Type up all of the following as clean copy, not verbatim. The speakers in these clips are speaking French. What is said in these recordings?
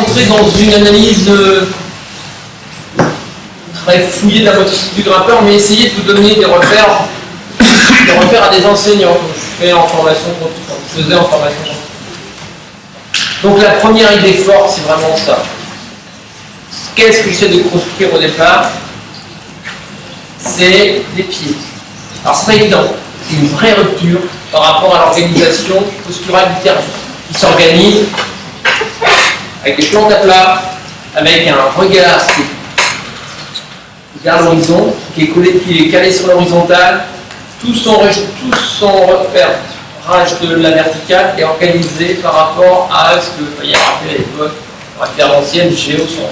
rentrer dans une analyse très fouillée de la motricité du grimpeur, mais essayer de vous donner des repères à des enseignants, comme je fais en formation, comme je faisais en formation. Donc la première idée forte, c'est vraiment ça. Qu'est-ce que j'essaie de construire au départ? C'est des pieds. Alors c'est pas évident, c'est une vraie rupture par rapport à l'organisation posturale du terrain, qui s'organise avec des plantes à plat, avec un regard qui est vers l'horizon, qui est calé sur l'horizontale, tout son repérage de la verticale est organisé par rapport à ce que vous voyez rappeler à l'époque, référentiel géocentrique.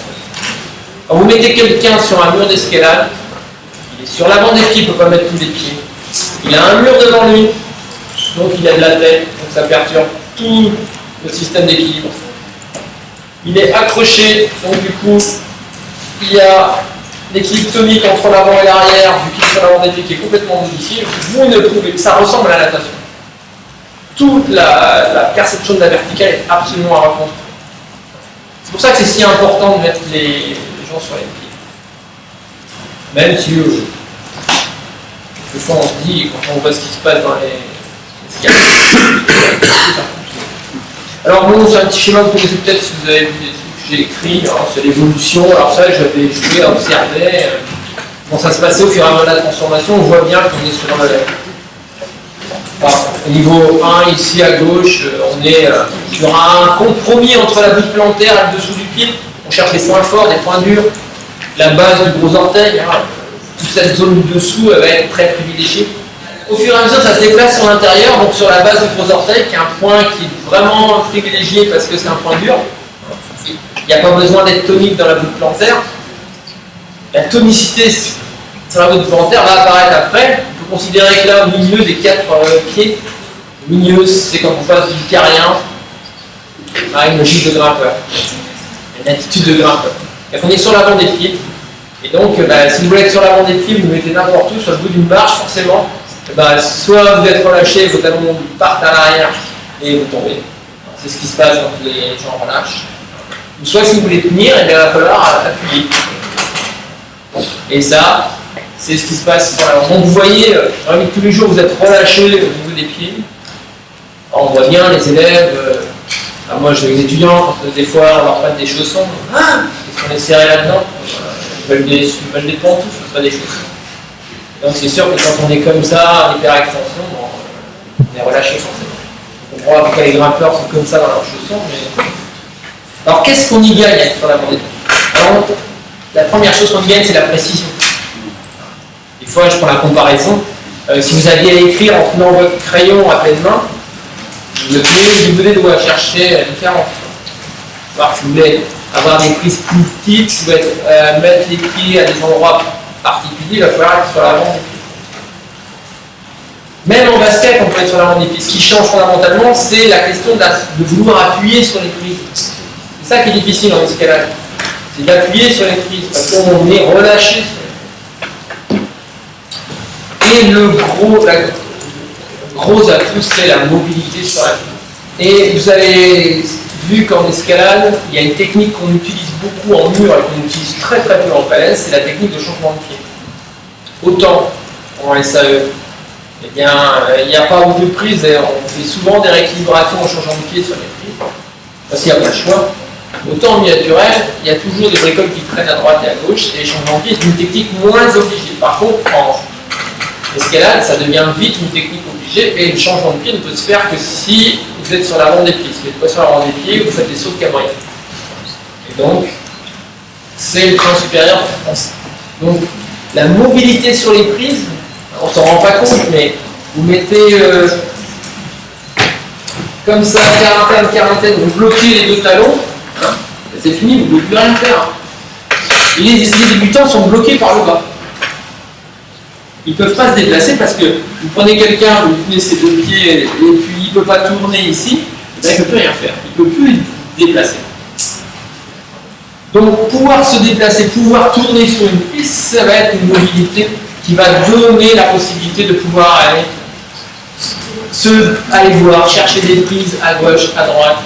Quand vous mettez quelqu'un sur un mur d'escalade, il est sur l'avant des pieds, il ne peut pas mettre tous les pieds. Il a un mur devant lui, donc il a de la tête, donc ça perturbe tout le système d'équilibre. Il est accroché, donc du coup, il y a l'équilibre tonique entre l'avant et l'arrière, vu qu'il est sur l'avant des pieds qui est complètement modifié. Vous ne pouvez, ça ressemble à la natation. Toute la perception de la verticale est absolument à reconstruire. C'est pour ça que c'est si important de mettre les gens sur les pieds. Même si des fois on se dit, quand on voit ce qui se passe dans les alors bon, c'est un petit schéma que vous connaissez peut-être si vous avez vu des trucs que j'ai écrits, c'est l'évolution. Alors ça, j'avais joué à observer comment ça se passait au fur et à mesure de la transformation. On voit bien qu'on est sur au niveau 1, ici à gauche, on est sur un compromis entre la voûte plantaire et le dessous du pied. On cherche des points forts, des points durs. La base du gros orteil, toute cette zone du dessous, elle va être très privilégiée. Au fur et à mesure, ça se déplace sur l'intérieur, donc sur la base du gros orteil, qui est un point qui est vraiment privilégié parce que c'est un point dur. Il n'y a pas besoin d'être tonique dans la voûte plantaire. La tonicité sur la voûte plantaire va apparaître après. On peut considérer que là, au milieu des 4 pieds, le milieu, c'est quand on passe du carrien à une logique de grimpeur, une attitude de grimpeur. On est sur l'avant des pieds, et donc si vous voulez être sur l'avant des pieds, vous mettez n'importe où, sur le bout d'une marche, forcément, soit vous êtes relâché, vos talons partent à l'arrière et vous tombez. C'est ce qui se passe quand les gens relâchent. Ou soit si vous voulez tenir, il va falloir appuyer. Et ça, c'est ce qui se passe sur l'avant. Donc vous voyez, tous les jours vous êtes relâché au niveau des pieds. Alors, on voit bien les élèves, moi j'ai des étudiants, quand des fois on leur prête des chaussons, qu'est-ce qu'on est serré là-dedans? Ils veulent des pantoufles, pas des chaussons. Donc c'est sûr que quand on est comme ça, en hyperextension, on est relâché forcément. On comprend que les grimpeurs sont comme ça dans leurs chaussons, mais... Alors qu'est-ce qu'on y gagne sur la bandée? Alors, la première chose qu'on y gagne, c'est la précision. Des fois, je prends la comparaison. Si vous aviez à écrire en prenant votre crayon à pleine main, le pied du doigt doit chercher la différence. Alors, si vous voulez avoir des prises plus petites, si vous voulez mettre les pieds à des endroits particulier, il va falloir être sur l'avant des pieds. Même en basket, on peut être sur l'avant des pieds. Ce qui change fondamentalement, c'est la question de vouloir appuyer sur les prises. C'est ça qui est difficile en escalade. C'est d'appuyer sur les prises, parce qu'on est relâché sur les prises. Et le gros atout, c'est la mobilité sur la prise. Et vous avez vu qu'en escalade, il y a une technique qu'on utilise beaucoup en mur et qu'on utilise très très peu en falaise, c'est la technique de changement de pied. Autant en SAE, eh bien, il n'y a pas beaucoup de prises, et on fait souvent des rééquilibrations en changeant de pied sur les prises, parce qu'il n'y a pas le choix. Autant en miniaturel, il y a toujours des bricoles qui traînent à droite et à gauche, et les changements de pied c'est une technique moins obligée. Par contre, en escalade, ça devient vite une technique obligée, et le changement de pied ne peut se faire que si vous êtes sur l'avant des pieds. Si vous n'êtes pas sur l'avant des pieds, vous faites des sauts de cabriolet. Et donc, c'est le train supérieur. Donc, la mobilité sur les prises, on ne s'en rend pas compte, mais vous mettez comme ça, quarantaine, vous bloquez les deux talons, c'est fini, vous ne pouvez plus rien faire. Et les débutants sont bloqués par le bas. Ils ne peuvent pas se déplacer parce que vous prenez quelqu'un, vous tenez ses deux pieds et puis il ne peut pas tourner ici, il ne peut plus rien faire, il ne peut plus se déplacer. Donc pouvoir se déplacer, pouvoir tourner sur une piste, ça va être une mobilité qui va donner la possibilité de pouvoir aller voir, chercher des prises à gauche, à droite,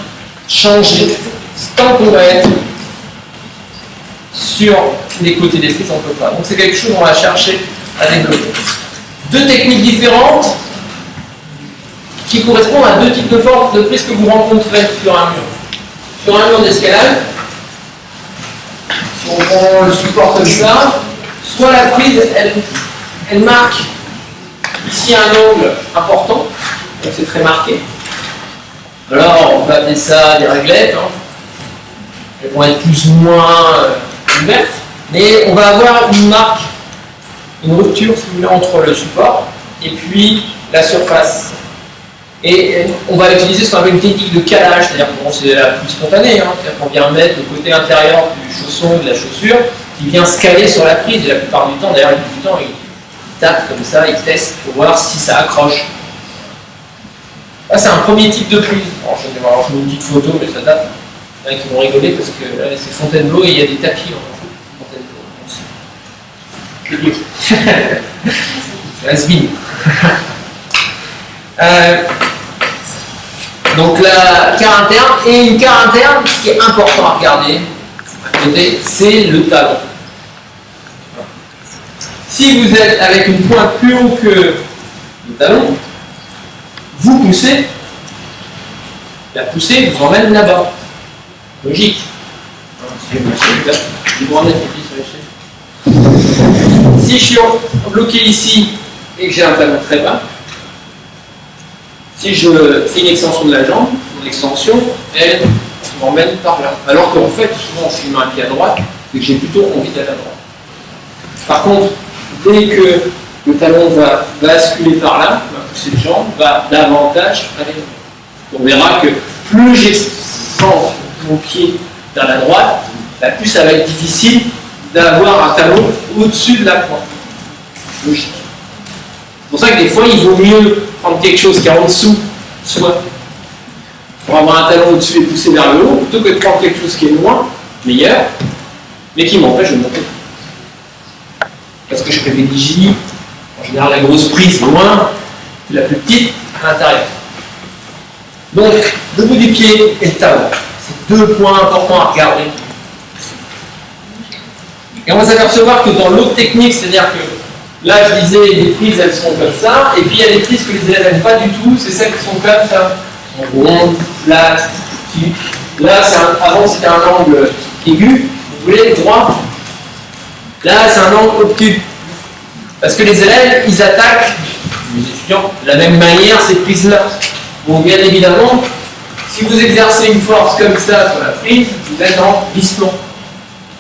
changer tant qu'on va être sur les côtés des prises, on ne peut pas. Donc c'est quelque chose qu'on va chercher à développer. Deux techniques différentes qui correspondent à deux types de forces de prise que vous rencontrez sur un mur. Sur un mur d'escalade, si on prend le support comme ça, soit la prise, elle marque ici un angle important, donc c'est très marqué. Alors on peut appeler ça des réglettes, hein. Elles vont être plus ou moins ouvertes, mais on va avoir une marque, une rupture si vous voulez, entre le support et puis la surface. Et on va utiliser ce qu'on appelle une technique de calage, c'est-à-dire que c'est la plus spontanée, hein, c'est-à-dire qu'on vient mettre le côté intérieur du chausson ou de la chaussure qui vient se caler sur la prise, et la plupart du temps, d'ailleurs, du temps, il tape comme ça, il teste pour voir si ça accroche. Là, c'est un premier type de prise. Alors, je vais voir une petite photo, mais ça date. Il y en a qui vont rigoler parce que là, c'est Fontainebleau et il y a des tapis en Fontainebleau. C'est has-been. Donc la carre interne, et une carre interne, ce qui est important à regarder à côté, c'est le talon. Si vous êtes avec une pointe plus haut que le talon, vous poussez, la poussée vous emmène là-bas. Logique. Si je suis bloqué ici et que j'ai un talon très bas, si je fais une extension de la jambe, mon extension, elle m'emmène par là. Alors qu'en fait, souvent, je mets un pied à droite et que j'ai plutôt envie d'aller à droite. Par contre, dès que le talon va basculer par là, ma poussée de jambe va davantage aller là. On verra que plus j'extends mon pied vers la droite, plus ça va être difficile d'avoir un talon au-dessus de la pointe. Logique. C'est pour ça que des fois, il vaut mieux prendre quelque chose qui est en dessous, soit pour avoir un talon au-dessus et pousser vers le haut, plutôt que de prendre quelque chose qui est loin, meilleur, mais qui m'empêche de monter. Parce que je privilégie, en général, la grosse prise loin, la plus petite à l'intérieur. Donc, le bout du pied et le talon. C'est deux points importants à regarder. Et on va s'apercevoir que dans l'autre technique, c'est-à-dire que là, je disais, les prises, elles sont comme ça, et puis il y a des prises que les élèves n'aiment pas du tout, c'est celles qui sont comme ça. Rondes, plates, là, avant, c'était un angle aigu, vous voulez, droit. Là, c'est un angle obtus. Parce que les élèves, ils attaquent, les étudiants, de la même manière ces prises-là. Donc, bien évidemment, si vous exercez une force comme ça sur la prise, vous êtes en glissement.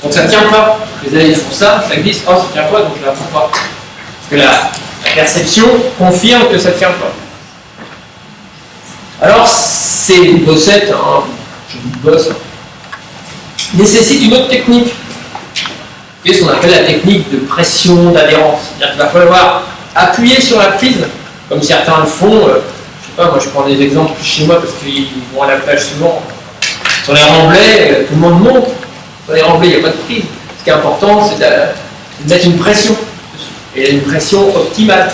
Donc, ça ne tient pas. Les élèves font ça, ça glisse, oh, ça ne tient pas, donc je ne la prends pas. Parce que la perception confirme que ça ne tient pas. Alors, ces bossettes, hein, je dis bosse, nécessitent une autre technique. C'est ce qu'on appelle la technique de pression d'adhérence. C'est-à-dire qu'il va falloir appuyer sur la prise, comme certains le font. Je ne sais pas, moi je prends des exemples chez moi parce qu'ils vont à la plage souvent. Sur les remblais, tout le monde monte. Sur les remblais, il n'y a pas de prise. Ce qui est important, c'est de mettre une pression. Et une pression optimale.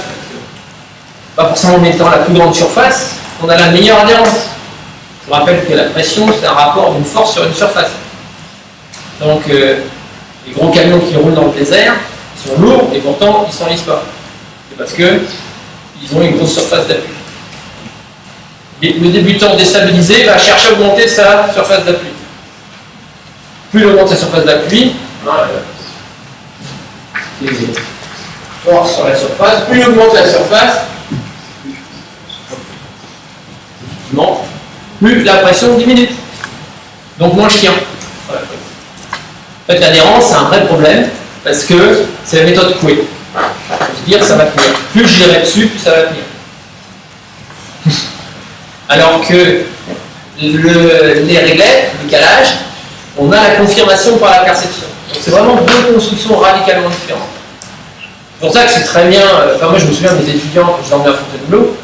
Pas forcément en mettant la plus grande surface, on a la meilleure adhérence. Je rappelle que la pression, c'est un rapport d'une force sur une surface. Donc, les gros camions qui roulent dans le désert, ils sont lourds et pourtant ils ne s'enlisent pas. C'est parce qu'ils ont une grosse surface d'appui. Le débutant déstabilisé va chercher à augmenter sa surface d'appui. Plus il augmente sa surface d'appui, force sur la surface, plus il augmente la surface, plus la pression diminue. Donc moins je tiens. Voilà. En fait, l'adhérence, c'est un vrai problème, parce que c'est la méthode Coué. Il faut se dire, ça va tenir. Plus je gérerai dessus, plus ça va tenir. Alors que les réglettes, le calage, on a la confirmation par la perception. Donc c'est vraiment deux constructions radicalement différentes. C'est pour ça que c'est très bien, enfin moi je me souviens de mes étudiants quand je dormais à Fontainebleau,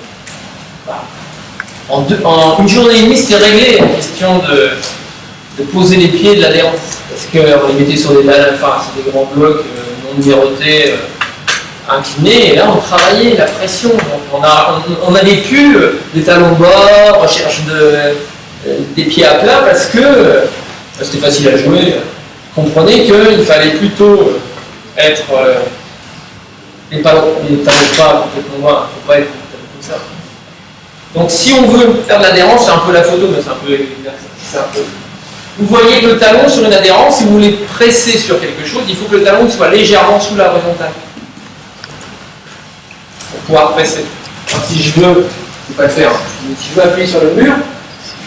en une journée et demie c'était réglé la question de poser les pieds de l'adhérence. Parce qu'on les mettait sur des grands blocs non numérotés, inclinés, et là on travaillait la pression. Donc on n'avait plus des talons bas, recherche des pieds à plat, parce que c'était facile à jouer. Comprenez qu'il fallait plutôt être les talons pas complètement noirs, il ne faut pas être comme ça. Donc si on veut faire de l'adhérence, c'est un peu la photo, mais c'est un peu. Vous voyez que le talon sur une adhérence, si vous voulez presser sur quelque chose, il faut que le talon soit légèrement sous la horizontale pour pouvoir presser. Alors, si je veux, je ne vais pas le faire, mais si je veux appuyer sur le mur,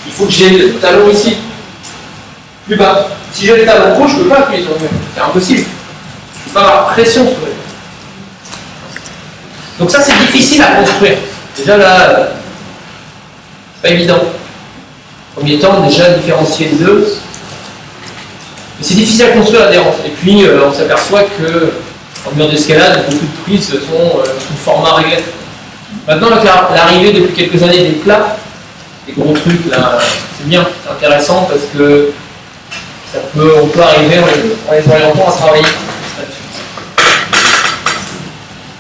il faut que j'ai le talon ici, plus bas. Si j'ai le talon gauche, je ne peux pas appuyer sur le mur, c'est impossible. Je ne peux pas avoir pression sur le mur. Donc ça, c'est difficile à construire. Déjà là, c'est pas évident. En premier temps, déjà différencier les deux. Mais c'est difficile à construire l'adhérence. Et puis, on s'aperçoit que en mur d'escalade, beaucoup de prises sont sous format réglé. Maintenant, avec l'arrivée depuis quelques années des plats, des gros trucs, là, c'est bien, c'est intéressant parce que on peut arriver en les orientant à travailler là-dessus.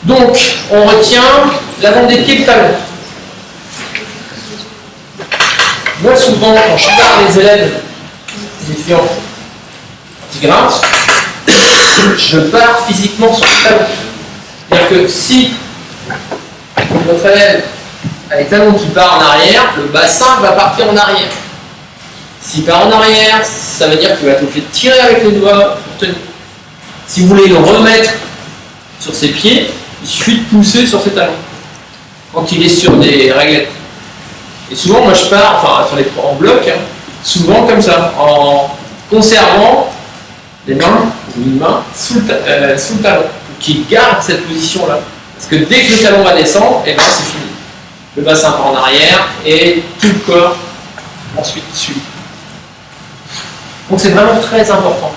Donc, on retient l'avant des pieds, le talon. Moi, souvent, quand je parle les élèves, les étudiants qui grimpent, je pars physiquement sur le talon. C'est-à-dire que si votre élève a les talons qui partent en arrière, le bassin va partir en arrière. S'il part en arrière, ça veut dire qu'il va être obligé de tirer avec les doigts pour tenir. Si vous voulez le remettre sur ses pieds, il suffit de pousser sur ses talons quand il est sur des réglettes. Et souvent, moi je pars, en bloc, hein, souvent comme ça, en conservant les mains, ou une main, sous le talon, pour qu'il garde cette position-là. Parce que dès que le talon va descendre, et ben c'est fini. Le bassin part en arrière et tout le corps ensuite suit. Donc c'est vraiment très important.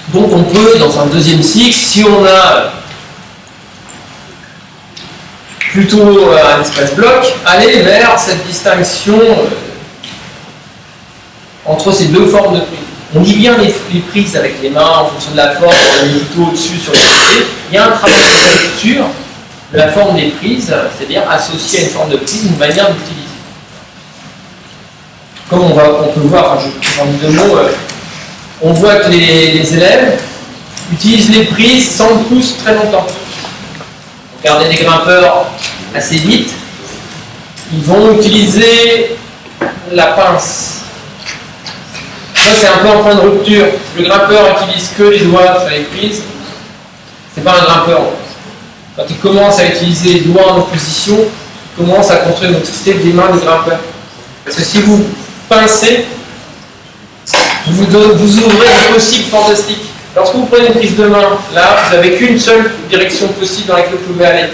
Donc on peut, dans un deuxième cycle, si on a plutôt un espace bloc, aller vers cette distinction entre ces deux formes de prise. On lit bien les prises avec les mains en fonction de la forme, on est plutôt au-dessus sur les côtés. Il y a un travail de lecture de la forme des prises, c'est-à-dire associer à une forme de prise une manière d'utiliser. Comme on peut voir, je en dis deux mots, on voit que les élèves utilisent les prises sans le pouce très longtemps. Regardez des grimpeurs assez vite, ils vont utiliser la pince. Ça, c'est un peu en point de rupture. Le grimpeur utilise que les doigts sur les prises. C'est pas un grimpeur. Quand il commence à utiliser les doigts en opposition, il commence à construire une motricité des mains du grimpeur. Parce que si vous pincez, vous ouvrez des possibles fantastiques. Lorsque vous prenez une prise de main, là, vous n'avez qu'une seule direction possible dans laquelle vous pouvez aller.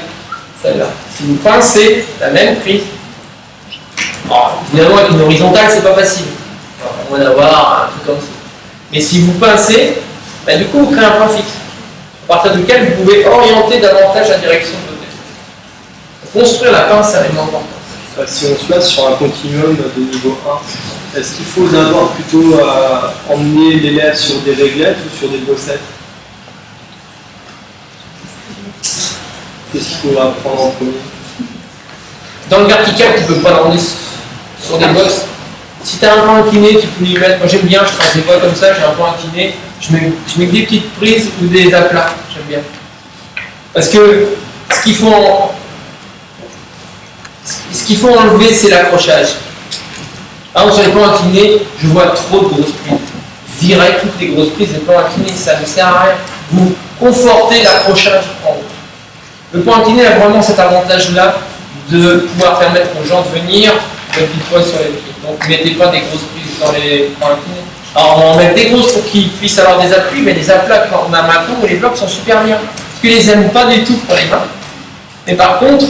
Celle-là. Si vous pincez la même prise, évidemment avec une horizontale, c'est pas facile. On va avoir un truc comme ça. Mais si vous pincez, du coup vous créez un point fixe, à partir duquel vous pouvez orienter davantage la direction de votre tête. Construire la pince, c'est vraiment important. Si on se place sur un continuum de niveau 1, est-ce qu'il faut d'abord plutôt emmener l'élève sur des réglettes ou sur des bossettes? Qu'est-ce qu'il faut apprendre en premier? Dans le vertical, tu ne peux pas l'emmener sur des bosses. Si tu as un point incliné, tu peux lui mettre. Moi j'aime bien, je trace des voies comme ça, j'ai un point incliné, je mets des petites prises ou des aplats, j'aime bien. Parce que ce qu'il faut enlever, c'est l'accrochage. Par exemple, sur les points inclinés, je vois trop de grosses prises. Virez toutes les grosses prises des points inclinés, ça ne sert à rien. Vous confortez l'accrochage en haut. Le point incliné a vraiment cet avantage-là de pouvoir permettre aux gens de venir de petits poids sur les pieds. Donc ne mettez pas des grosses prises dans les points inclinés. Alors on va en mettre des grosses pour qu'ils puissent avoir des appuis, mais des aplats qu'on a maintenant où les blocs sont super bien. Parce qu'ils les aiment pas du tout pour les mains. Mais par contre,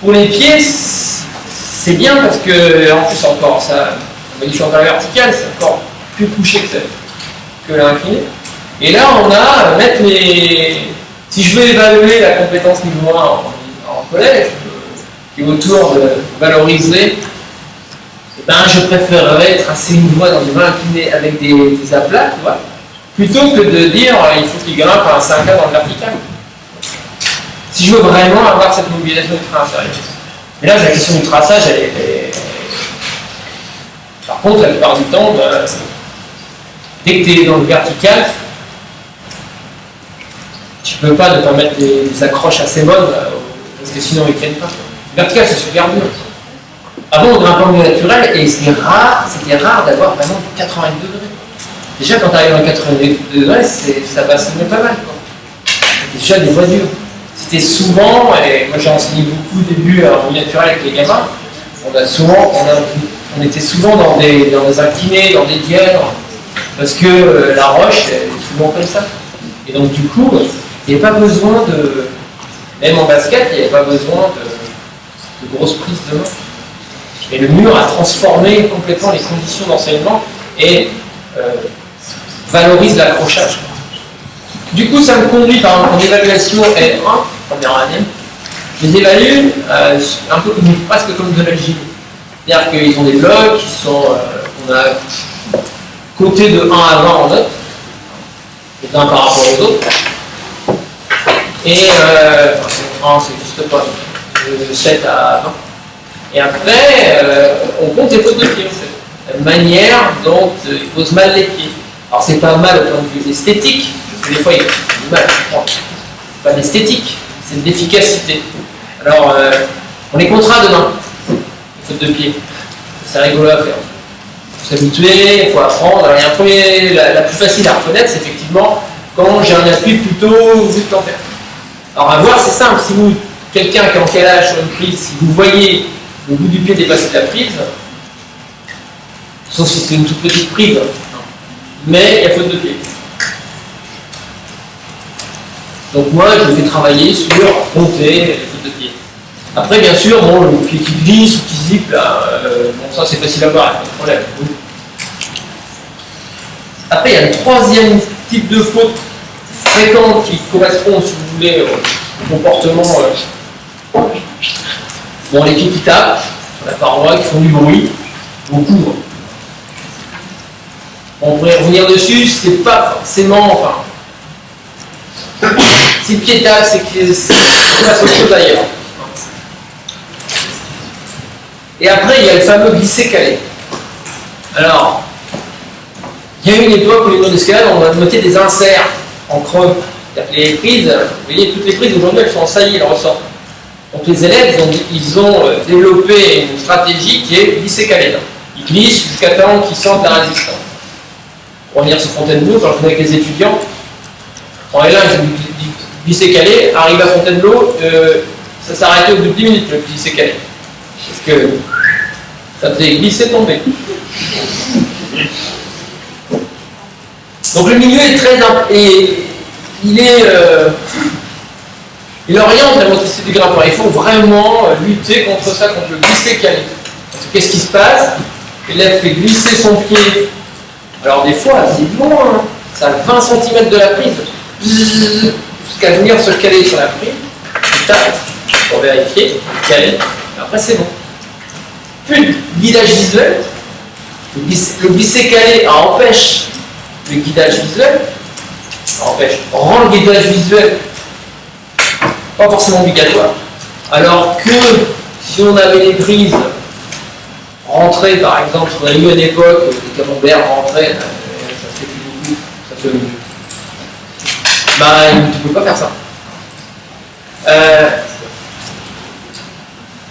pour les pieds, c'est bien parce que, en plus encore, ça, on va encore la verticale, c'est encore plus couché que l'incliné. Et là, on a à mettre les. Si je veux évaluer la compétence niveau 1 en collège, qui est autour de valoriser, je préférerais tracer une voie dans une voie inclinée avec des aplats, tu vois, plutôt que de dire il faut qu'il grimpe à un 5A dans le vertical. Si je veux vraiment avoir cette mobilisation ultra-inférieure. Mais là, la question du traçage, elle est. Par contre, la plupart du temps, Dès que tu es dans le vertical, tu peux pas ne pas mettre des accroches assez bonnes, parce que sinon ils ne tiennent pas. Le vertical, c'est super dur. Avant, on grimpait en milieu naturel, et c'était rare d'avoir vraiment 82 degrés. Déjà, quand tu arrives à 82 degrés, ça bastonnait pas mal. C'était déjà des voies dures. C'était souvent, et moi j'ai enseigné beaucoup au début en milieu naturel avec les gamins, on était souvent dans des inclinés, dans des dièdres, parce que la roche est souvent comme ça. Et donc du coup, il n'y avait pas besoin de, même en basket, il n'y avait pas besoin de grosses prises de main. Et le mur a transformé complètement les conditions d'enseignement et valorise l'accrochage. Du coup, ça me conduit par exemple en évaluation L1, première année. Je les évalue un peu presque comme de l'algérie. C'est-à-dire qu'ils ont des blocs qui sont, on a coté de 1 à 20 en notes, les uns par rapport aux autres. Et 1, c'est juste pas, de 7 à 20. Et après, on compte les fautes de pied, en fait. La manière dont ils posent mal les pieds. Alors, c'est pas mal au point de vue esthétique, parce que des fois, il y a du mal à comprendre. C'est pas d'esthétique, c'est de l'efficacité. Alors, on les comptera demain, les fautes de pied. C'est rigolo à faire. Il faut s'habituer, il faut apprendre. Alors, il y a un premier, la plus facile à reconnaître, c'est effectivement quand j'ai un appui plutôt vue-plantaire. Alors, à voir, c'est simple. Si vous, quelqu'un qui est en calage sur une prise, si vous voyez le bout du pied dépasser la prise, sauf si c'est une toute petite prise, mais il y a faute de pied. Donc moi, je le fais travailler sur compter les fautes de pied. Après, bien sûr, bon, le pied qui glisse ou qui zippe, là, bon, ça c'est facile à voir, pas de problème. Après, il y a le troisième type de faute fréquente qui correspond, si vous voulez, au comportement. Bon, les pieds qui tapent sur la paroi, qui font du bruit, beaucoup. On pourrait revenir dessus, c'est pas forcément, enfin. Si le pied tape, c'est qu'il se passe autre chose ailleurs. Et après, il y a le fameux glisser-caler. Alors, il y a une époque où les murs d'escalade, on a noté des inserts en creux. Les prises, vous voyez, toutes les prises aujourd'hui, elles sont en saillie, elles ressortent. Donc les élèves, ils ont développé une stratégie qui est glisser-caler. Ils glissent jusqu'à temps qu'ils sentent la résistance. Pour revenir sur Fontainebleau, quand je venais avec les étudiants, en L1, ils glisser-caler, arrive à Fontainebleau, ça s'arrêtait au bout de 10 minutes, le glisser-caler. Parce que ça faisait glisser-tomber. Donc le milieu est très... Il oriente la motricité du grimpeur. Il faut vraiment lutter contre ça, contre le glisser-caler. Parce que qu'est-ce qui se passe? L'élève fait glisser son pied. Alors des fois, c'est loin, hein. Ça a 20 cm de la prise. Jusqu'à venir se caler sur la prise. Il tape pour vérifier, caler. Après c'est bon. Puis le guidage visuel. Le glisser-caler empêche le guidage visuel. Rend le guidage visuel pas forcément obligatoire. Alors que si on avait les prises rentrées, par exemple, on a eu à une époque où les camemberts rentraient, ça fait plus beaucoup, ça fait mieux. Bah, tu ne peux pas faire ça.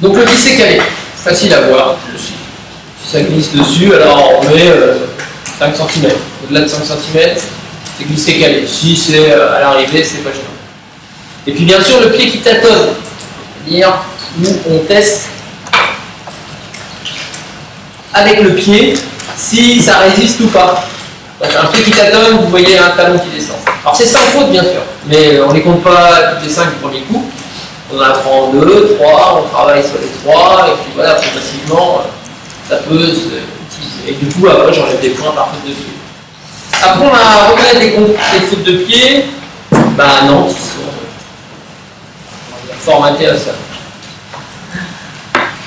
Donc le glisser-caler, facile à voir. Si ça glisse dessus, alors on met 5 cm. Au-delà de 5 cm, c'est glisser-caler. Si c'est à l'arrivée, c'est pas gênant. Et puis bien sûr le pied qui tâtonne, c'est-à-dire où on teste avec le pied si ça résiste ou pas. Donc un pied qui tâtonne, vous voyez un talon qui descend. Alors c'est 5 fautes bien sûr, mais on ne les compte pas toutes les 5 du premier coup. On en apprend 2, 3, on travaille sur les 3, et puis voilà, progressivement, ça peut se utiliser. Et du coup après j'enlève des points par faute de pied. Après on a regardé des fautes de pied, bah non, qui sont formatés à ça.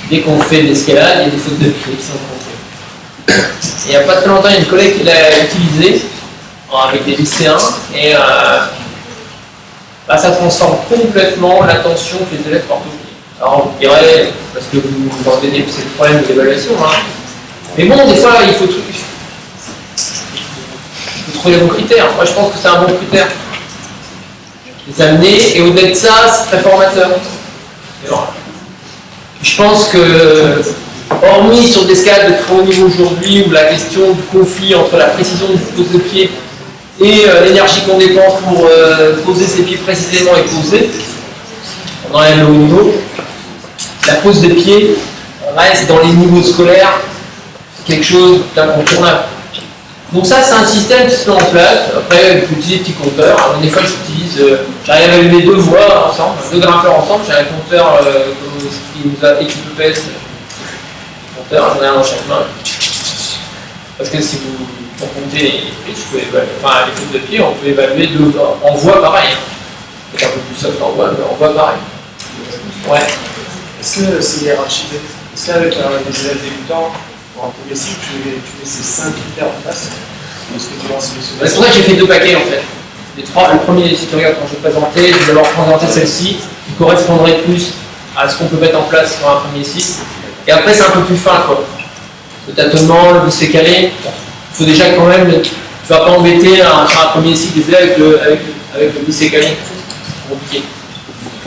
Dès qu'on fait de l'escalade, il y a des fautes de pied qui sont comptées. Il n'y a pas très longtemps, il y a une collègue qui l'a utilisé avec des lycéens et ça transforme complètement l'attention que les élèves portent au pied. Alors on dirait, parce que vous entendez, c'est le problème de l'évaluation, hein. Mais bon, des fois, il faut trouver les bons critères. Moi, je pense que c'est un bon critère. Les amener, et au-delà de ça, c'est très formateur. Je pense que, hormis sur des scales de très haut niveau aujourd'hui, où la question du conflit entre la précision du pose de pied et l'énergie qu'on dépense pour poser ses pieds précisément et poser, on enlève le haut niveau, la pose de pied reste dans les niveaux scolaires quelque chose d'incontournable. Donc ça, c'est un système qui se met en place. Après, vous utilisez des petits compteurs. Alors, des fois, j'arrive à allumer deux voies ensemble, deux grimpeurs ensemble. J'ai un compteur qui nous a équipe EPS. Compteur, j'en ai un dans chaque main. Parce que si vous comptez les fautes de pied, on peut évaluer deux en voie pareil. C'est un peu plus soft en voie, mais en voie pareil. Ouais. Est-ce que c'est hiérarchisé? Est-ce qu'avec des élèves débutants, pour un premier cycle, tu mets ces 5 critères en place? C'est pour ça que j'ai fait deux paquets en fait. Le premier, si tu regardes quand je vais présenter, je vais leur présenter celle-ci, qui correspondrait plus à ce qu'on peut mettre en place sur un premier cycle. Et après, c'est un peu plus fin quoi. Le tâtonnement, le glisser calé, il faut déjà quand même, tu ne vas pas embêter sur un premier cycle des élèves avec le glisser calé. C'est compliqué.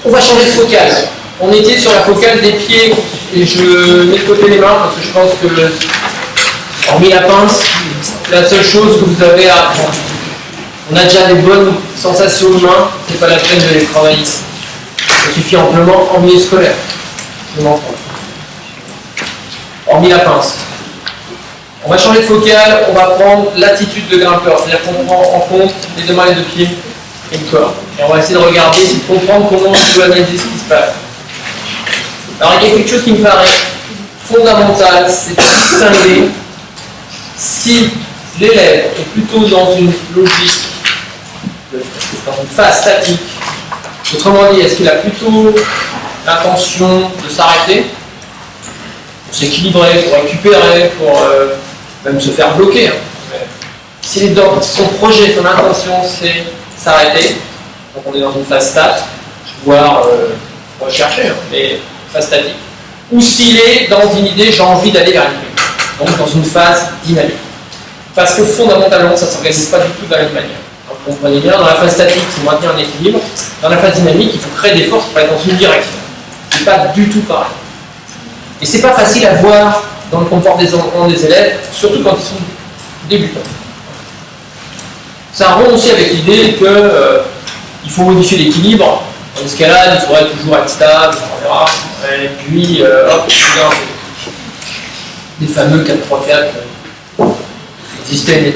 On va changer de focale. On était sur la focale des pieds et je mets de côté les mains parce que je pense que, hormis la pince, c'est la seule chose que vous avez à apprendre. On a déjà des bonnes sensations de main, c'est pas la peine de les travailler. Ça suffit amplement en milieu scolaire. Hormis la pince. On va changer de focale, on va prendre l'attitude de grimpeur, c'est-à-dire qu'on prend en compte les deux mains, les deux pieds et le corps. Et on va essayer de regarder, de comprendre comment on peut analyser ce qui se passe. Alors il y a quelque chose qui me paraît fondamental, c'est de distinguer si l'élève est plutôt dans une logique, dans une phase statique. Autrement dit, est-ce qu'il a plutôt l'intention de s'arrêter, pour s'équilibrer, pour récupérer, pour même se faire bloquer. Si son projet, son intention, c'est s'arrêter, donc on est dans une phase stat, voire rechercher, mais phase statique. Ou s'il est dans une idée, j'ai envie d'aller vers une donc dans une phase dynamique. Parce que fondamentalement, ça ne s'organise pas du tout de la même manière. Donc, vous comprenez bien, dans la phase statique, il faut maintenir un équilibre. Dans la phase dynamique, il faut créer des forces pour aller dans une direction. C'est pas du tout pareil. Et c'est pas facile à voir dans le comportement des élèves, surtout quand ils sont débutants. Ça rompt aussi avec l'idée qu'il faut modifier l'équilibre. Dans ce cas-là, il faudrait toujours être stable, on verra. Et puis, hop, les fameux 4-3-4 existaient.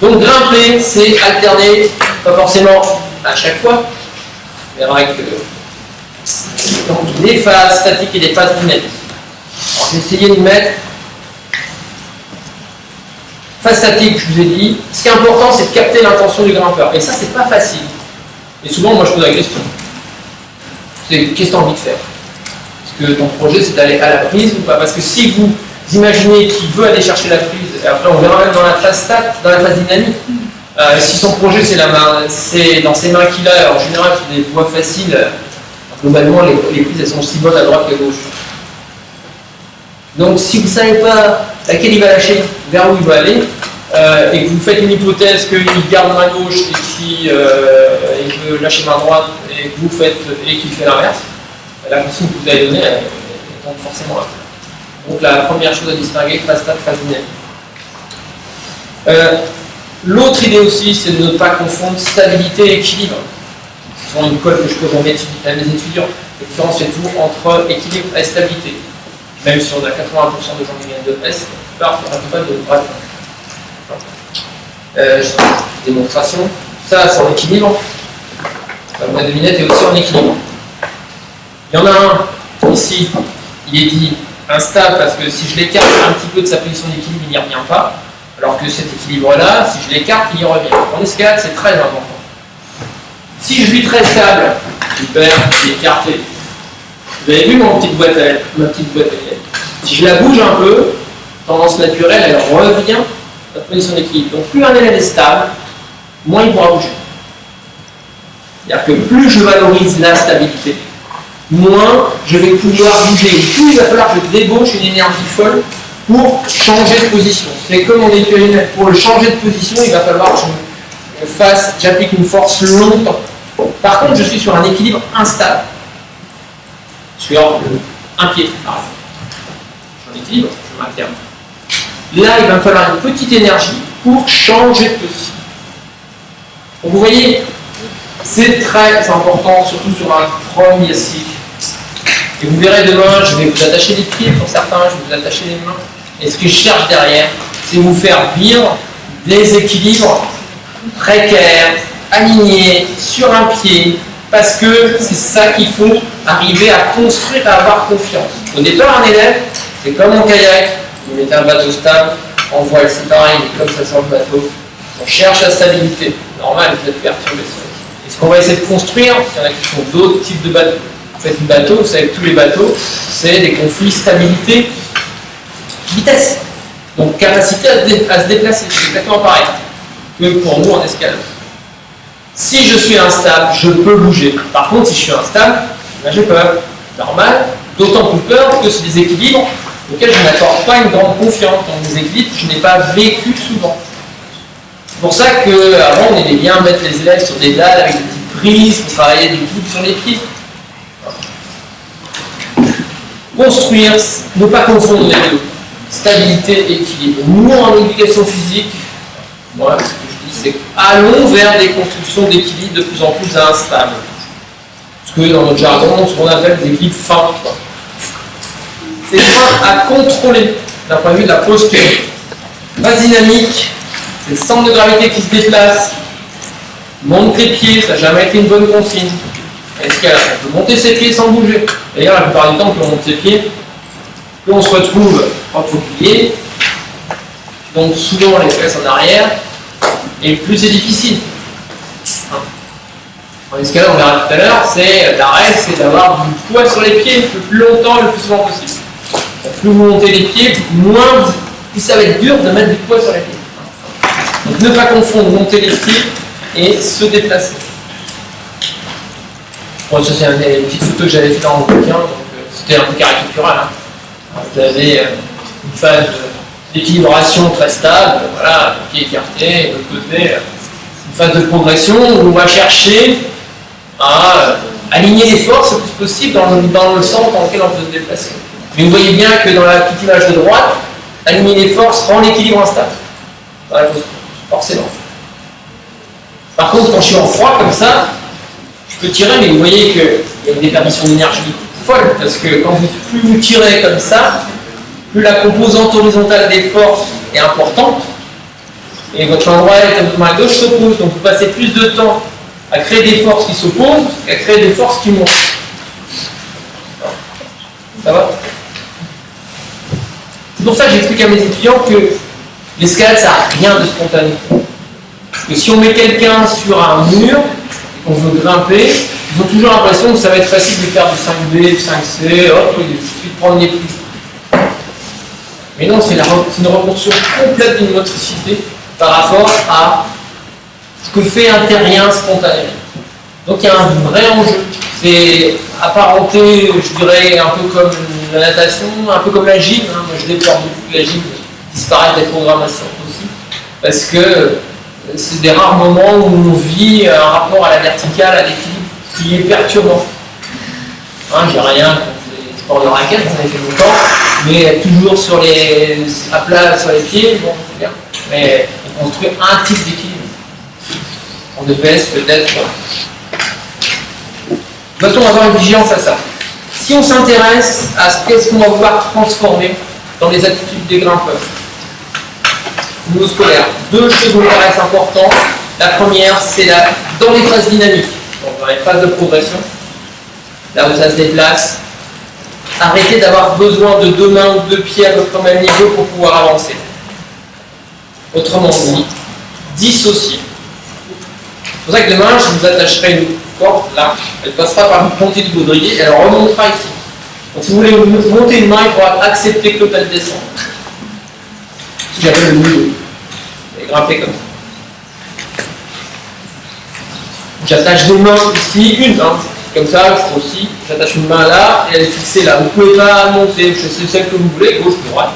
Donc grimper, c'est alterner, pas forcément à chaque fois, mais avec des phases statiques et des phases dynamiques. Alors j'ai essayé de mettre phase statique, je vous ai dit. Ce qui est important, c'est de capter l'intention du grimpeur. Et ça, c'est pas facile. Et souvent, moi, je pose la question. C'est qu'est-ce que tu as envie de faire? Est-ce que ton projet, c'est d'aller à la prise ou pas? Parce que si vous imaginez qu'il veut aller chercher la prise, et après, on verra même dans la phase stat, dans la phase dynamique, si son projet, c'est dans ses mains qu'il a, en général, sur des voies faciles, globalement, les prises, elles sont aussi bonnes à droite qu'à gauche. Donc, si vous ne savez pas laquelle il va lâcher, vers où il va aller, et que vous faites une hypothèse qu'il garde main gauche et qu'il veut lâcher main droite, et que vous faites et qu'il fait l'inverse, la question que vous avez donnée, elle tombe forcément là. Donc, la première chose à distinguer, phase stat, phase dynamique. L'autre idée aussi, c'est de ne pas confondre stabilité et équilibre. C'est souvent une colle que je pose à mes étudiants. La différence fait tout entre équilibre et stabilité. Même si on a 80% de gens qui viennent de S, la plupart ne pas de bref. Démonstration. Ça, c'est en équilibre. Ma devinette est aussi en équilibre. Il y en a un, ici, il est dit instable parce que si je l'écarte un petit peu de sa position d'équilibre, il n'y revient pas. Alors que cet équilibre-là, si je l'écarte, il y revient. En escalade, c'est très important. Si je suis très stable, super, il est écarté. Vous avez vu ma petite boîte à lettres. Si je la bouge un peu, tendance naturelle, elle revient à la position d'équilibre. Donc plus un élève est stable, moins il pourra bouger. C'est-à-dire que plus je valorise la stabilité, moins je vais pouvoir bouger. Et plus il va falloir que je débauche une énergie folle pour changer de position. C'est comme on est périmètre. Pour le changer de position, il va falloir que j'applique une force longtemps. Par contre, je suis sur un équilibre instable. Sur un pied, par exemple. Je suis en équilibre, je m'alterne. Là, il va me falloir une petite énergie pour changer de position. Donc vous voyez, c'est très important, surtout sur un premier cycle. Et vous verrez demain, je vais vous attacher les pieds pour certains, je vais vous attacher les mains. Et ce que je cherche derrière, c'est vous faire vivre des équilibres précaires, alignés, sur un pied, parce que c'est ça qu'il faut arriver à construire, à avoir confiance. Au départ, un élève, c'est comme en kayak, vous mettez un bateau stable, en voile, c'est pareil, il est comme ça sur le bateau. On cherche la stabilité. Normal, vous êtes perturbé. Et ce qu'on va essayer de construire, il y en a qui font d'autres types de bateaux. En fait, le bateau, vous savez que tous les bateaux, c'est des conflits stabilité, vitesse. Donc capacité à se déplacer. C'est exactement pareil que pour nous en escalade. Si je suis instable, je peux bouger. Par contre, si je suis instable, là j'ai peur. Normal, d'autant plus peur que c'est des équilibres auxquels je n'accorde pas une grande confiance. Dans des équilibres que je n'ai pas vécu souvent. C'est pour ça qu'avant, on aimait bien mettre les élèves sur des dalles avec des petites prises pour travailler des guides sur les pieds. Construire, ne pas confondre les deux. Stabilité et équilibre. Nous, en éducation physique, voilà ce que je dis, c'est allons vers des constructions d'équilibre de plus en plus instables. Parce que dans notre jargon, ce qu'on appelle des équilibres fins. C'est fin à contrôler d'un point de vue de la posture. Pas dynamique, c'est le centre de gravité qui se déplace. Monte tes pieds, ça n'a jamais été une bonne consigne. Est-ce qu'on peut monter ses pieds sans bouger? D'ailleurs, la plupart du temps, plus on monte ses pieds, plus on se retrouve recroquevillé, donc souvent les fesses en arrière, et plus c'est difficile. En escalade, on verra tout à l'heure, la règle, c'est d'avoir du poids sur les pieds le plus longtemps et le plus souvent possible. Donc, plus vous montez les pieds, plus ça va être dur de mettre du poids sur les pieds. Donc ne pas confondre monter les pieds et se déplacer. Bon, ça c'est une petite photo que j'avais fait dans mon bouquin, donc c'était un peu caricatural. Hein. Vous avez une phase d'équilibration très stable, voilà, le pied écarté, et de l'autre côté, une phase de progression où on va chercher à aligner les forces le plus possible dans le sens dans lequel on peut se déplacer. Mais vous voyez bien que dans la petite image de droite, aligner les forces rend l'équilibre instable. Voilà, forcément. Par contre, quand je suis en froid comme ça, je peux tirer, mais vous voyez qu'il y a une déperdition d'énergie folle, parce que plus vous tirez comme ça, plus la composante horizontale des forces est importante, et votre main droite et votre main gauche s'opposent, donc vous passez plus de temps à créer des forces qui s'opposent qu'à créer des forces qui montent. Ça va? C'est pour ça que j'explique à mes étudiants que l'escalade, ça n'a rien de spontané. Parce que si on met quelqu'un sur un mur, qu'on veut grimper, ils ont toujours l'impression que ça va être facile de faire du 5B, du 5C, hop, il suffit de prendre les plis. Mais non, c'est une reconstruction complète d'une motricité par rapport à ce que fait un terrien spontanément. Donc il y a un vrai enjeu. C'est apparenté, je dirais, un peu comme la natation, un peu comme la gym. Hein. Moi je déplore beaucoup que la gym disparaisse des programmations aussi, parce que c'est des rares moments où on vit un rapport à la verticale, à l'équilibre, qui est perturbant. Hein, j'ai rien contre les sports de raquettes, ça fait longtemps, mais toujours à plat sur les pieds, bon, c'est bien. Mais on construit un type d'équilibre. En EPS peut-être. Doit-on avoir une vigilance à ça? Si on s'intéresse à ce qu'on va vouloir transformer dans les attitudes des grimpeurs, niveau scolaire, deux choses me paraissent importantes. La première, c'est dans les phases dynamiques, donc dans les phases de progression, là où ça se déplace, arrêtez d'avoir besoin de 2 mains ou 2 pieds à votre même niveau pour pouvoir avancer. Autrement dit, dissocier. C'est pour ça que demain, je vous attacherai une corde là, elle passera par une montée du baudrier et elle remontera ici. Donc si vous voulez monter une main, il faudra accepter que l'autre elle descende. Ce que j'appelle le moulot. Et grimper comme ça. J'attache des mains ici, une, hein. Comme ça, aussi, j'attache une main là et elle est fixée là. Vous ne pouvez pas monter, je sais celle que vous voulez, gauche ou droite.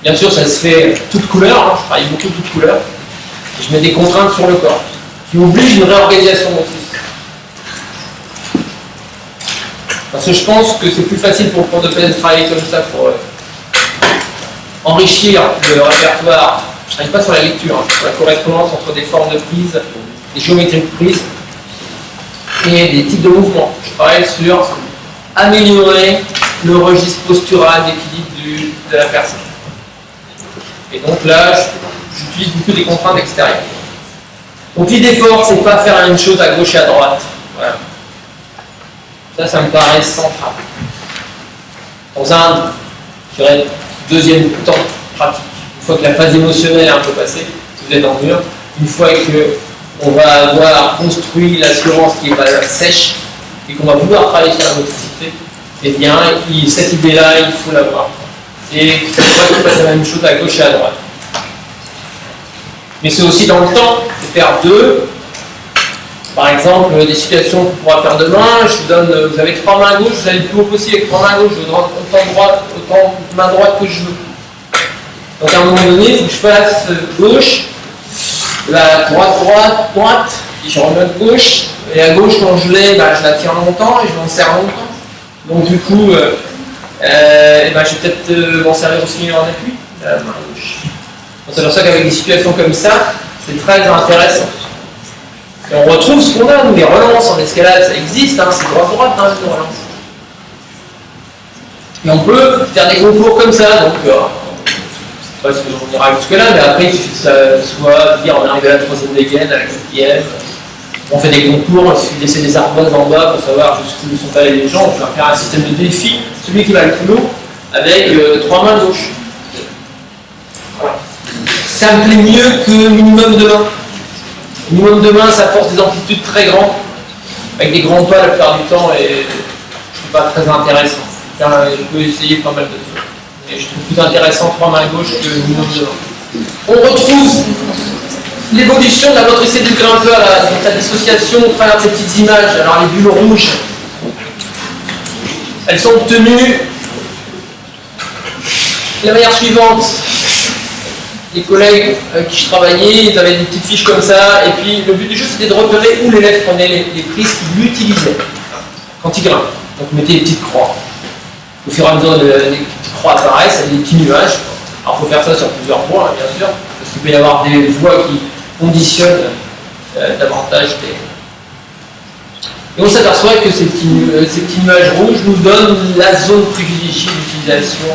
Bien sûr, ça se fait toute couleur, hein, je travaille beaucoup toute couleur. Et je mets des contraintes sur le corps qui obligent une réorganisation motrice. Parce que je pense que c'est plus facile pour le prof de PS de travailler comme ça pour enrichir le répertoire. Je ne travaille pas sur la lecture, hein, sur la correspondance entre des formes de prise, des géométries de prise et des types de mouvements. Je travaille sur améliorer le registre postural d'équilibre de la personne. Et donc là, j'utilise beaucoup des contraintes extérieures. Donc l'idée forte, c'est pas faire la même chose à gauche et à droite. Voilà. Ça me paraît central. Dans un, je dirais, deuxième temps pratique, une fois que la phase émotionnelle est un peu passée, si vous êtes en mur, une fois qu'on va avoir construit l'assurance qui est sèche et qu'on va pouvoir travailler sur la motricité, eh bien, cette idée-là, il faut l'avoir. Et c'est pas qu'il fasse la même chose à gauche et à droite. Mais c'est aussi dans le temps, c'est faire deux. Par exemple, des situations qu'on pourra faire demain, je vous donne, vous avez 3 mains à gauche, vous allez le plus haut possible avec 3 mains à gauche, je vous donne autant de main droite que je veux. Donc à un moment donné, il faut que je fasse gauche, la droite, puis je remonte gauche, et à gauche, quand je l'ai, je la tiens longtemps et je m'en sers longtemps. Donc du coup, je vais peut-être m'en servir aussi en appui, la main gauche. C'est pour ça qu'avec des situations comme ça, c'est très intéressant. Et on retrouve ce qu'on a, nous, les relances en escalade, ça existe, hein, c'est droite-droite, hein, une relance. Et on peut faire des concours comme ça, donc, je ne sais pas si on ira jusque-là, mais après, il suffit que ça soit, dire, on arrive à la 3e dégaine, à la 4e, on fait des concours, il suffit de laisser des ardoises en bas pour savoir jusqu'où sont allés les gens, on va faire un système de défi, celui qui va le plus haut, avec 3 mains gauche. Voilà. Ça me plaît mieux que minimum de main. Minimum de main, ça force des amplitudes très grandes, avec des grands pas la plupart du temps, et c'est pas très intéressant. Car je peux essayer pas mal de choses. Mais je trouve plus intéressant 3 mains gauche que minimum de main. On retrouve l'évolution de la motricité du grimpeur, la dissociation au travers de ces petites images. Alors les bulles rouges, elles sont obtenues de la manière suivante. Les collègues avec qui je travaillais, ils avaient des petites fiches comme ça, et puis le but du jeu c'était de repérer où l'élève prenait les prises qu'il utilisait quand il grimpe. Donc on mettait des petites croix. Au fur et à mesure des petites croix apparaissent, avec des petits nuages. Alors il faut faire ça sur plusieurs points, bien sûr, parce qu'il peut y avoir des voies qui conditionnent davantage des. Et on s'aperçoit que ces petits nuages rouges nous donnent la zone privilégiée d'utilisation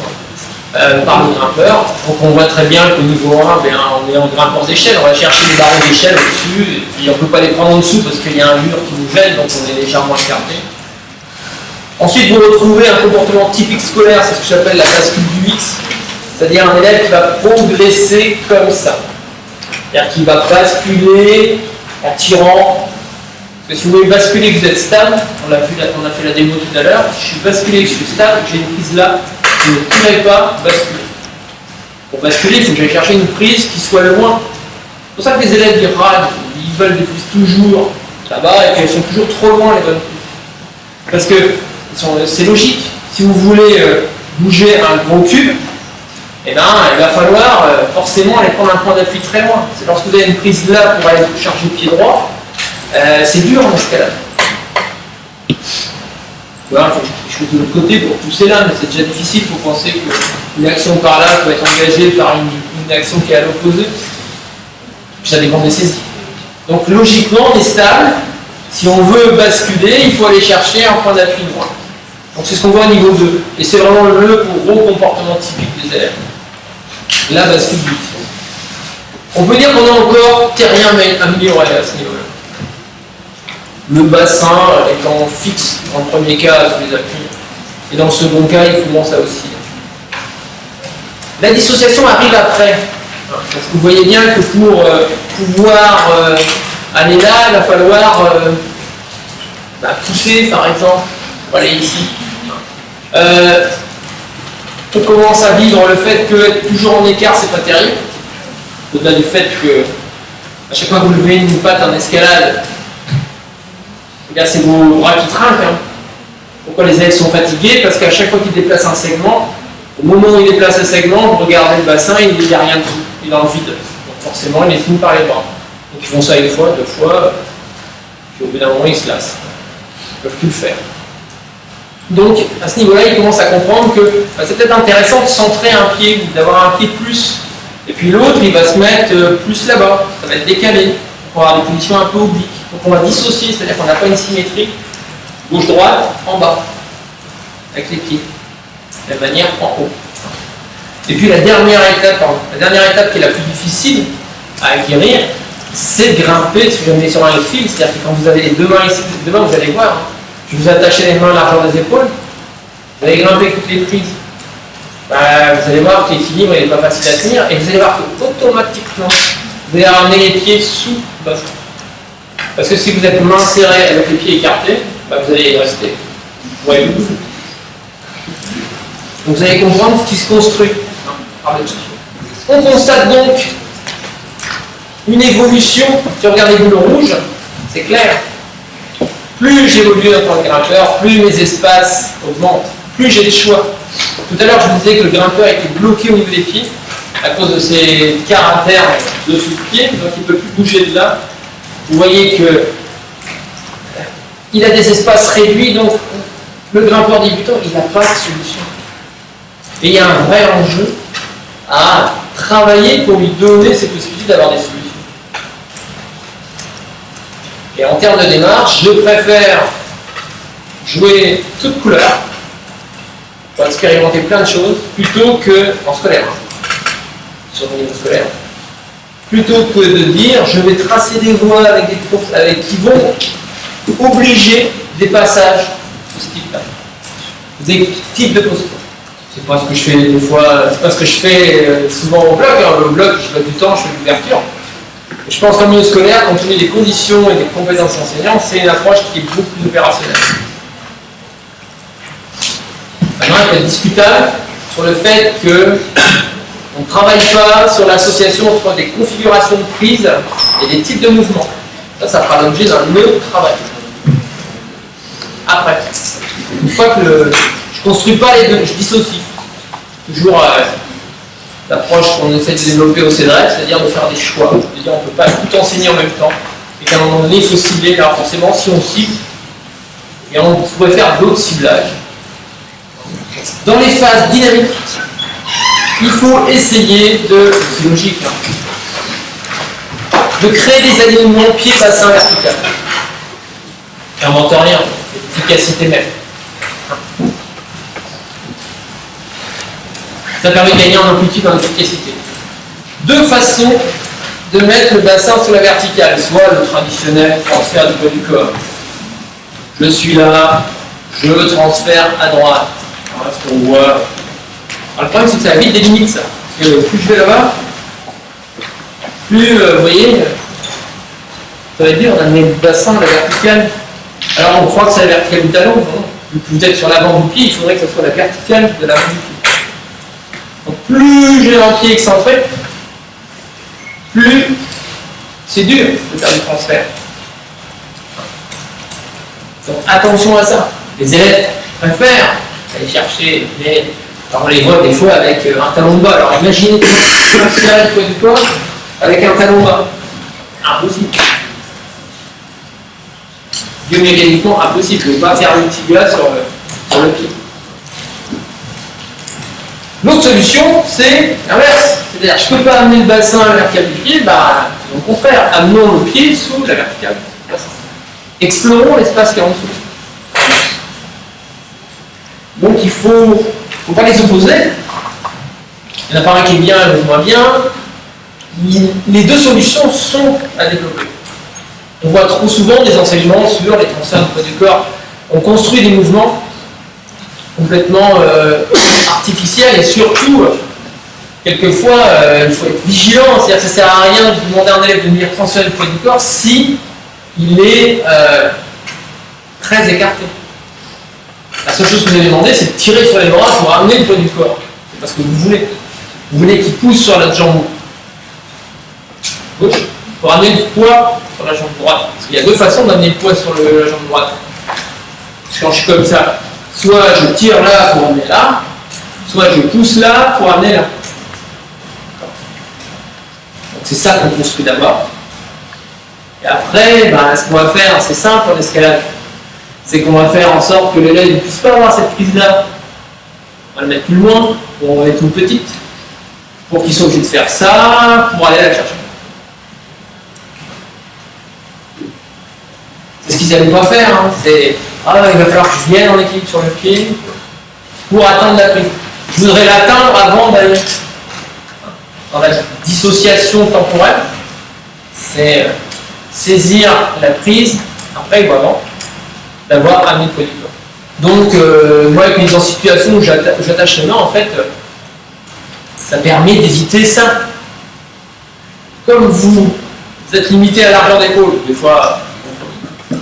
par le grimpeur. Donc on voit très bien qu'au niveau 1, on est en grimpeur d'échelle, on va chercher les barreaux d'échelle au-dessus, et puis on ne peut pas les prendre en dessous parce qu'il y a un mur qui nous gêne, donc on est légèrement écarté. Ensuite, vous retrouvez un comportement typique scolaire, c'est ce que j'appelle la bascule du X, c'est-à-dire un élève qui va progresser comme ça. C'est-à-dire qu'il va basculer en tirant. Parce que si vous voulez basculer, que vous êtes stable, on a fait la démo tout à l'heure, si je suis basculé, que je suis stable, j'ai une prise là, je ne pourrais pas basculer. Pour basculer, il faut que j'aille chercher une prise qui soit loin. C'est pour ça que les élèves ils râlent, ils veulent des prises toujours là-bas et qu'elles sont toujours trop loin les bonnes prises. Parce que c'est logique. Si vous voulez bouger un gros cube, eh ben, il va falloir forcément aller prendre un point d'appui très loin. C'est lorsque vous avez une prise là pour aller charger le pied droit, c'est dur en escalade. Voilà, il faut que je fasse de l'autre côté pour pousser là, mais c'est déjà difficile. Il faut penser qu'une action par là peut être engagée par une action qui est à l'opposé. Puis ça dépend des saisies. Donc logiquement, on est stable. Si on veut basculer, il faut aller chercher un point d'appui loin. Donc c'est ce qu'on voit au niveau 2. Et c'est vraiment le gros comportement typique des élèves. La bascule du tir. On peut dire qu'on a encore terrien amélioré à ce niveau-là. Le bassin étant fixe dans le premier cas sous les appuis. Et dans le second cas, il commence à osciller. La dissociation arrive après. Parce que vous voyez bien que pour pouvoir aller là, il va falloir pousser, par exemple, pour aller ici. On commence à vivre le fait qu'être toujours en écart, c'est pas terrible. Au-delà du fait que à chaque fois que vous levez une patte en escalade, c'est vos bras qui trinquent. Hein. Pourquoi les élèves sont fatigués? Parce qu'à chaque fois qu'ils déplacent un segment, Au moment où il déplace le segment, vous regardez le bassin, il n'y a rien de tout, il est dans le vide. Donc forcément, il est tenu par les bras. Donc ils font ça une fois, deux fois, puis au bout d'un moment, ils se lassent. Ils ne peuvent plus le faire. Donc, à ce niveau-là, ils commencent à comprendre que c'est peut-être intéressant de centrer un pied, ou d'avoir un pied plus. Et puis l'autre, il va se mettre plus là-bas. Ça va être décalé. On va avoir des positions un peu obliques. Donc on va dissocier, c'est-à-dire qu'on n'a pas une symétrie gauche-droite, en bas, avec les pieds. De la manière en haut. Et puis la dernière étape qui est la plus difficile à acquérir, c'est de grimper, ce que je mets sur un fil, c'est-à-dire que quand vous avez les deux mains ici, vous allez voir, je vous attache les mains à l'argent des épaules, vous allez grimper toutes les prises. Vous allez voir que l'équilibre n'est pas facile à tenir, et vous allez voir que automatiquement, vous allez ramener les pieds sous le bassin. Parce que si vous êtes main serrée avec les pieds écartés, vous allez y rester. Ouais. Donc vous allez comprendre ce qui se construit. On constate donc une évolution. Si vous regardez le rouge, c'est clair. Plus j'évolue en tant que grimpeur, plus mes espaces augmentent, plus j'ai de choix. Tout à l'heure, je vous disais que le grimpeur était bloqué au niveau des pieds à cause de ces caractères dessous du pied, donc il ne peut plus bouger de là. Vous voyez que il a des espaces réduits, donc le grimpeur débutant, il n'a pas de solution. Et il y a un vrai enjeu à travailler pour lui donner ces possibilités d'avoir des solutions. Et en termes de démarche, je préfère jouer toute couleur pour expérimenter plein de choses plutôt qu'en scolaire, sur le niveau scolaire. Plutôt que de dire je vais tracer des voies avec des profs qui vont obliger des passages de ce type-là, des types de postures. C'est pas ce que je fais des fois, c'est pas ce que je fais souvent au bloc. Le bloc, je passe du temps, je fais l'ouverture. Je pense qu'en milieu scolaire, compte tenu des conditions et des compétences enseignantes, c'est une approche qui est beaucoup plus opérationnelle. Maintenant, il peut être discutable sur le fait qu'on ne travaille pas sur l'association entre des configurations de prise et des types de mouvements. Ça fera l'objet d'un autre travail. Après, une fois que je ne construis pas les deux, je dissocie. Toujours l'approche qu'on essaie de développer au CEDREF, c'est-à-dire de faire des choix. C'est-à-dire on ne peut pas tout enseigner en même temps. Et qu'à un moment donné, il faut cibler. Alors forcément, si on cible, et on pourrait faire d'autres ciblages. Dans les phases dynamiques, il faut essayer de, c'est logique, de créer des alignements pied-bassin vertical. N'invente rien, efficacité même. Ça permet de gagner en amplitude et en efficacité. Deux façons de mettre le bassin sur la verticale, soit le traditionnel transfert du poids du corps. Je suis là, je transfère à droite. Voilà ce qu'on voit. Alors, le problème, c'est que ça a vite des limites, ça. Parce que plus je vais là-bas, plus, vous voyez, ça va dire, on a mis le bassin à la verticale. Alors, on croit que c'est la verticale du talon. Non. Vous êtes sur l'avant du pied, il faudrait que ce soit la verticale de l'avant du pied. Donc, plus j'ai un pied excentré, plus c'est dur de faire du transfert. Donc, attention à ça. Les élèves préfèrent aller chercher, mais alors on les voit des fois avec un talon bas. Alors imaginez transférer le poids du corps avec un talon bas. Impossible. Biomécaniquement impossible. Je ne peux pas faire le tibia sur le pied. L'autre solution, c'est l'inverse. C'est-à-dire, je ne peux pas amener le bassin à la verticale du pied, au contraire, amenons le pied sous la verticale du bassin. Explorons l'espace qui est en dessous. Donc il ne faut pas les opposer. Il y en a pas un qui est bien et l'autre moins bien. Les deux solutions sont à développer. On voit trop souvent des enseignements sur les transferts du poids du corps. On construit des mouvements complètement artificiels et surtout, quelquefois, il faut être vigilant. C'est-à-dire que ça ne sert à rien de demander à un élève de venir transférer le poids du corps si il est très écarté. La seule chose que vous allez demander, c'est de tirer sur les bras pour amener le poids du corps. C'est parce que vous voulez. Vous voulez qu'il pousse sur la jambe gauche pour amener le poids sur la jambe droite. Parce qu'il y a deux façons d'amener le poids sur la jambe droite. Parce que quand je suis comme ça, soit je tire là pour amener là, soit je pousse là pour amener là. Donc c'est ça qu'on construit d'abord. Et après, ben, ce qu'on va faire, c'est simple en escalade. C'est qu'on va faire en sorte que l'élève ne puisse pas avoir cette prise-là. On va le mettre plus loin, on va mettre une petite, pour qu'il soit obligé de faire ça, pour aller la chercher. C'est ce qu'ils n'aiment pas faire, hein. C'est il va falloir que je vienne en équilibre sur le pied pour atteindre la prise. Je voudrais l'atteindre avant d'aller dans la dissociation temporelle. C'est saisir la prise, après ou avant, d'avoir amené le poids du corps. Donc, moi, avec mes en situation où j'attache les mains, en fait, ça permet d'éviter ça. Comme vous êtes limité à largeur d'épaule, des fois, vous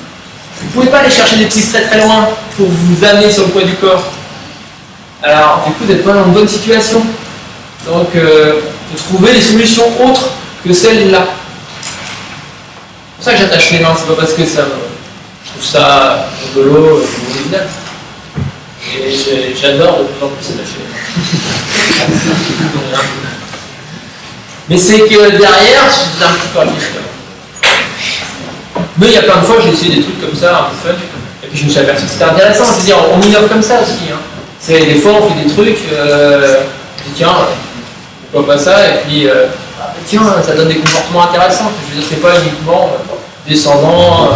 ne pouvez pas aller chercher des prises très très loin pour vous amener sur le poids du corps. Alors, du coup, vous n'êtes pas dans une bonne situation. Donc, vous trouvez des solutions autres que celles-là. C'est pour ça que j'attache les mains, c'est pas parce que ça je trouve ça rigolo, original. Et j'adore de plus en plus attacher les mains. Mais c'est que derrière, je suis un petit peu réfléchi. Mais il y a plein de fois, j'ai essayé des trucs comme ça, un peu fun, et puis je me suis aperçu que c'était intéressant. Je veux dire, on innove comme ça aussi. Hein. C'est, des fois, on fait des trucs, je dis tiens, pourquoi pas ça, et puis tiens, ça donne des comportements intéressants. Je veux dire, c'est pas uniquement descendant,